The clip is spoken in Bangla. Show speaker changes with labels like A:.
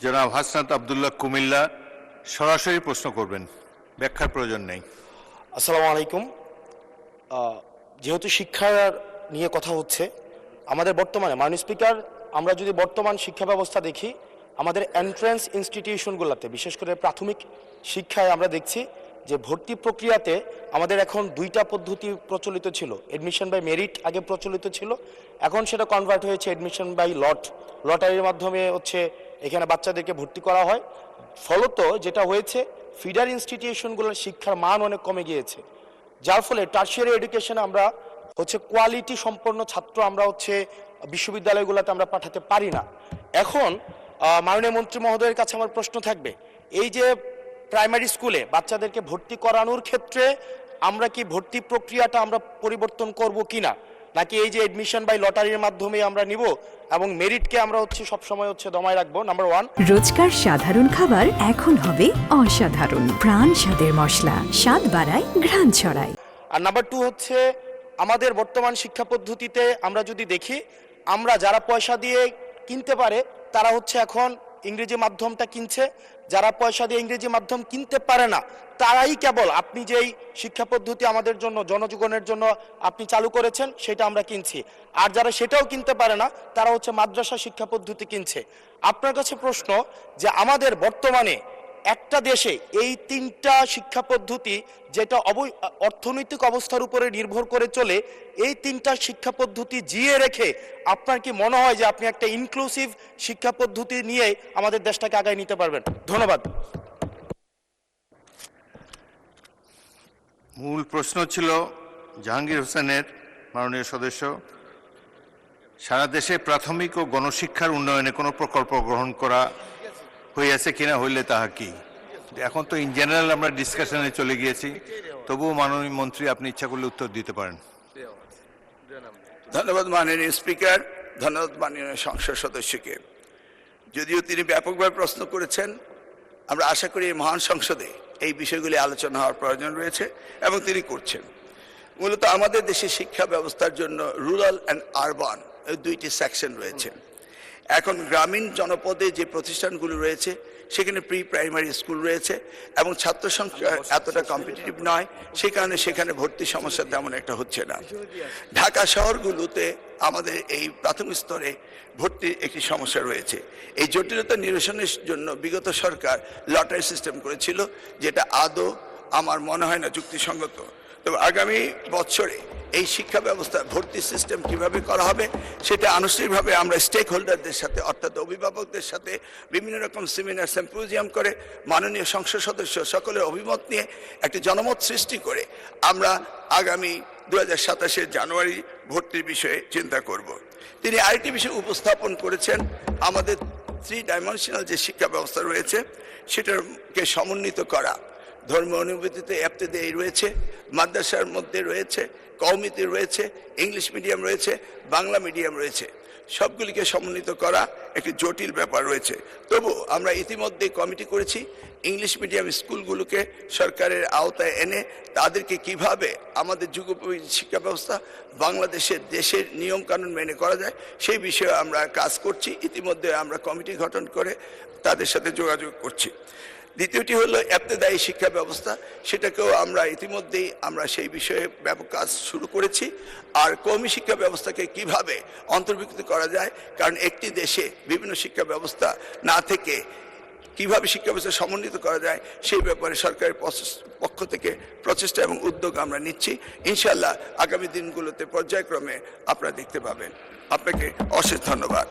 A: জনাব হাসনাত আব্দুল্লাহ কুমিল্লা সরাসরি প্রশ্ন করবেন, ব্যাখ্যার প্রয়োজন নেই।
B: আসসালামু আলাইকুম। যেহেতু শিক্ষার নিয়ে কথা হচ্ছে, আমাদের বর্তমানে মাননীয় স্পিকার, আমরা যদি বর্তমান শিক্ষা ব্যবস্থা দেখি, আমাদের এন্ট্রান্স ইনস্টিটিউশনগুলোতে বিশেষ করে প্রাথমিক শিক্ষায় আমরা দেখছি যে ভর্তি প্রক্রিয়াতে আমাদের এখন দুইটা পদ্ধতি প্রচলিত ছিল। এডমিশন বাই মেরিট আগে প্রচলিত ছিল, এখন সেটা কনভার্ট হয়েছে এডমিশন বাই লটারির মাধ্যমে হচ্ছে এখানে বাচ্চাদেরকে ভর্তি করা হয়। ফলত যেটা হয়েছে, ফিডার ইনস্টিটিউশনগুলোর শিক্ষার মান অনেক কমে গিয়েছে, যার ফলে টারশিয়ারি এডুকেশনে আমরা হচ্ছে কোয়ালিটি সম্পন্ন ছাত্র আমরা হচ্ছে বিশ্ববিদ্যালয়গুলোতে আমরা পাঠাতে পারি না। এখন মাননীয় মন্ত্রী মহোদয়ের কাছে আমার প্রশ্ন থাকবে, এই যে প্রাইমারি স্কুলে বাচ্চাদেরকে ভর্তি করানোর ক্ষেত্রে আমরা কি ভর্তি প্রক্রিয়াটা আমরা পরিবর্তন করব কিনা, নাকি এই যে এডমিশন বাই লটারির মাধ্যমে আমরা নিব এবং মেরিটকে আমরা হচ্ছে সবসময় হচ্ছে দমায় রাখবো? নাম্বার 1।
C: রোজকার সাধারণ খাবার এখন হবে অসাধারণ, প্রাণ স্বাদের মশলা, স্বাদ বাড়ায়, ঘ্রাণ ছড়ায়।
B: আর নাম্বার 2 হচ্ছে, আমাদের বর্তমান শিক্ষা পদ্ধতিতে আমরা যদি দেখি, আমরা যারা পয়সা দিয়ে কিনতে পারে তারা হচ্ছে এখন ইংরেজি মাধ্যমটা কিনছে, যারা পয়সা দিয়ে ইংরেজি মাধ্যম কিনতে পারে না তারাই কেবল আপনি যেই শিক্ষা পদ্ধতি আমাদের জন্য জনজীবনের জন্য আপনি চালু করেছেন সেটা আমরা কিনছি, আর যারা সেটাও কিনতে পারে না তারা হচ্ছে মাদ্রাসা শিক্ষা পদ্ধতি কিনছে। আপনার কাছে প্রশ্ন যে আমাদের বর্তমানে একটা দেশে এই তিনটা শিক্ষা পদ্ধতি যেটা অর্থনৈতিক অবস্থার উপরে নির্ভর করে চলে, এই তিনটা শিক্ষা পদ্ধতি জিয়ে রেখে আপনার কি মনে হয় যে আপনি একটা ইনক্লুসিভ শিক্ষা পদ্ধতি নিয়ে আমাদের দেশটাকে আগায় নিতে পারবেন? ধন্যবাদ।
A: মূল প্রশ্ন ছিল জাহাঙ্গীর হোসেনের, মাননীয় সদস্য, সারা দেশে প্রাথমিক ও গণশিক্ষার উন্নয়নে কোনো প্রকল্প গ্রহণ করা হইয়াছে কিনা, হইলে তাহা কি? এখন তো ইন জেনারেল আমরা ডিসকাশনে চলে গিয়েছি, তবুও মাননীয় মন্ত্রী আপনি ইচ্ছা করলে উত্তর দিতে পারেন।
D: ধন্যবাদ মাননীয় স্পিকার, ধন্যবাদ মাননীয় সংসদ সদস্যকে। যদিও তিনি ব্যাপকভাবে প্রশ্ন করেছেন, আমরা আশা করি এই মহান সংসদে এই বিষয়গুলি আলোচনা হওয়ার প্রয়োজন রয়েছে এবং তিনি করছেন। মূলত আমাদের দেশে শিক্ষা ব্যবস্থার জন্য রুরাল অ্যান্ড আরবান এই দুইটি সেকশন রয়েছে। এখন গ্রামীণ জনপদে যে প্রতিষ্ঠানগুলো রয়েছে সেখানে প্রি প্রাইমারি স্কুল রয়েছে এবং ছাত্র সংখ্যা এতটা কম্পিটিটিভ নয়, সে কারণে সেখানে ভর্তি সমস্যা তেমন একটা হচ্ছে না। ঢাকা শহরগুলোতে আমাদের এই প্রাথমিক স্তরে ভর্তির একটি সমস্যা রয়েছে। এই জটিলতা নিরসনের জন্য বিগত সরকার লটারি সিস্টেম করেছিল, যেটা আদৌ আমার মনে হয় না যুক্তিসঙ্গত। তবে আগামী বছরে এই শিক্ষা ব্যবস্থা ভর্তি সিস্টেম কিভাবে করা হবে সেটা আনুষ্ঠানিকভাবে আমরা স্টেক হোল্ডারদের সাথে অর্থাৎ অভিভাবকদের সাথে বিভিন্ন রকম সেমিনার সিম্পোজিয়াম করে মাননীয় সংসদ সদস্য সকলের অভিমত নিয়ে একটি জনমত সৃষ্টি করে আমরা আগামী 2027 জানুয়ারি ভর্তির বিষয়ে চিন্তা করব। তিনি আরেকটি বিষয় উপস্থাপন করেছেন, আমাদের 3 ডাইমেনশনাল যে শিক্ষা ব্যবস্থা রয়েছে সেটাকে সমন্বিত করা। ধর্মীয় অনুভূতিতে এফতেদায়ী রয়েছে, মাদ্রাসার মধ্যে রয়েছে, কওমিতে রয়েছে, ইংলিশ মিডিয়াম রয়েছে, বাংলা মিডিয়াম রয়েছে, সবগুলিকে সমন্বিত করা একটি জটিল ব্যাপার রয়েছে। তবু আমরা ইতিমধ্যে কমিটি করেছি ইংলিশ মিডিয়াম স্কুলগুলোকে সরকারের আওতায় এনে তাদেরকে কিভাবে আমাদের যুগোপযোগী শিক্ষা ব্যবস্থা বাংলাদেশের দেশের নিয়মকানুন মেনে করা যায় সেই বিষয়ে আমরা কাজ করছি। ইতিমধ্যে আমরা কমিটি গঠন করে তাদের সাথে যোগাযোগ করছি। দ্বিতীয়টি হলো এফতেদায়ী শিক্ষা ব্যবস্থা, সেটাকেও আমরা ইতিমধ্যেই আমরা সেই বিষয়ে ব্যাপক কাজ শুরু করেছি। আর কওমি শিক্ষা ব্যবস্থাকে কিভাবে অন্তর্ভুক্ত করা যায়, কারণ একটি দেশে বিভিন্ন শিক্ষা ব্যবস্থা না থেকে কিভাবে শিক্ষা ব্যবস্থা সমন্বিত করা যায় সেই ব্যাপারে সরকারের পক্ষ থেকে প্রচেষ্টা এবং উদ্যোগ আমরা নিচ্ছি। ইনশাআল্লাহ আগামী দিনগুলোতে পর্যায়ক্রমে আপনারা দেখতে পাবেন। আপনাকে অশেষ ধন্যবাদ।